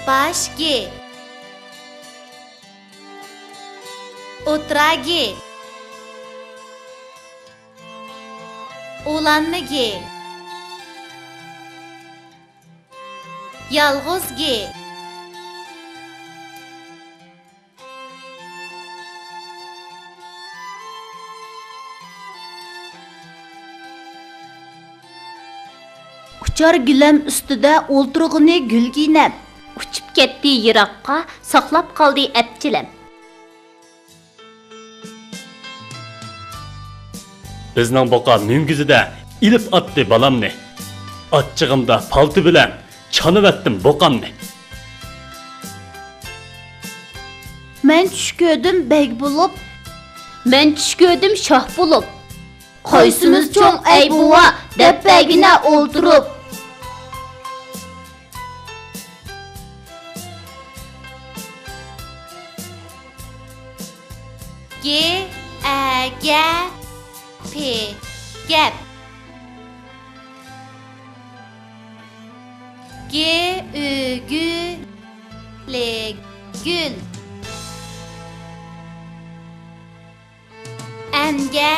Baş G. Otura G. Oğlanlı G. Yalğız G. Uçar gülem üstüde o'ltirg'ini gulginam. Uchib ketdi yiroqqa, saqlab qoldi apchilam. Bizning boqa mingizida ilib atdi balamni. Achchig'imda palti bilan chanivatdim boqamni. Men tush ko'rdim beg bo'lib, Men tush ko'rdim shoh bo'lib. qaysimiz cho'ng ey buva deb begina o'ltirib. G A G P gap. G Ü Gü L gül. N'ge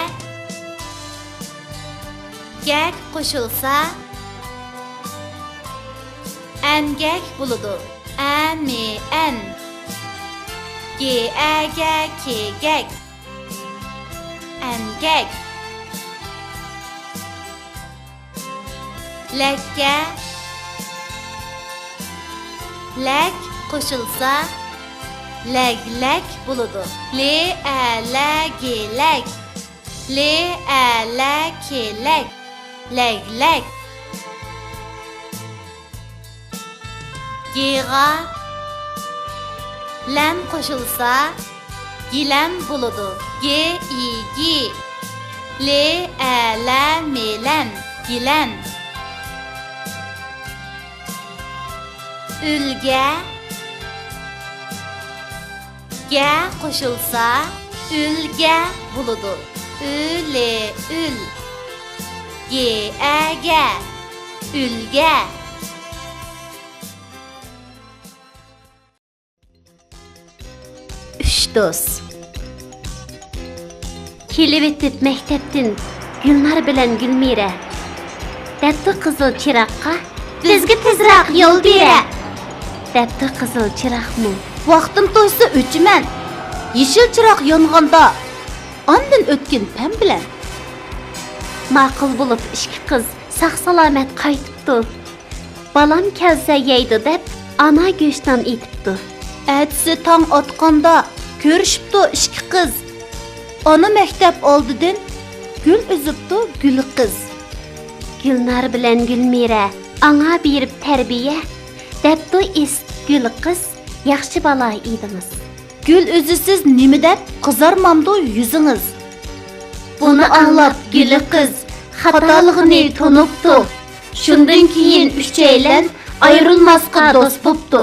gek qo'shilsa engek buludu. En mi en. G E G K gek. Engek. Lekge lek qo'shilsa leglek buludu. L E L G lek. L E L K lek. Leglek. Giga lem qo'shilsa gilem buludu. G I G. L E L M lem. Gilem. Ülge G qo'shilsa ülge buludu. Ül ül. G E G ülge. Üç do'st. Kelib etib maktabdan Gulnar bilan Gulmira. Debdi qizil chiroqqa bizga tezroq yo'l bera. Debdi qizil chiroqmi? Vaqtim to'ysa o'chiman. Yeşil chiroq yong'anda ondan o'tkin pam bilan. Ma'qul bo'lib ikki qiz sog' salomat qaytibdi. Balam kelsa yeydi deb ana go'shtdan etibdi. Ertesi tong otqanda ko'rishibdi ikki qiz. Ona maktab oldidan gul uzibdi gul qiz. Gulnar bilan Gulmira anga berib tarbiya debdi est gul qiz yaxshi balo edingiz. Gül üzüsiz nima deb qizarmamdi yuzingiz. Buni anlab gul qiz xatoligini tunibdi. Shundan keyin uchaylan ayrilmasqa do'st bo'pti.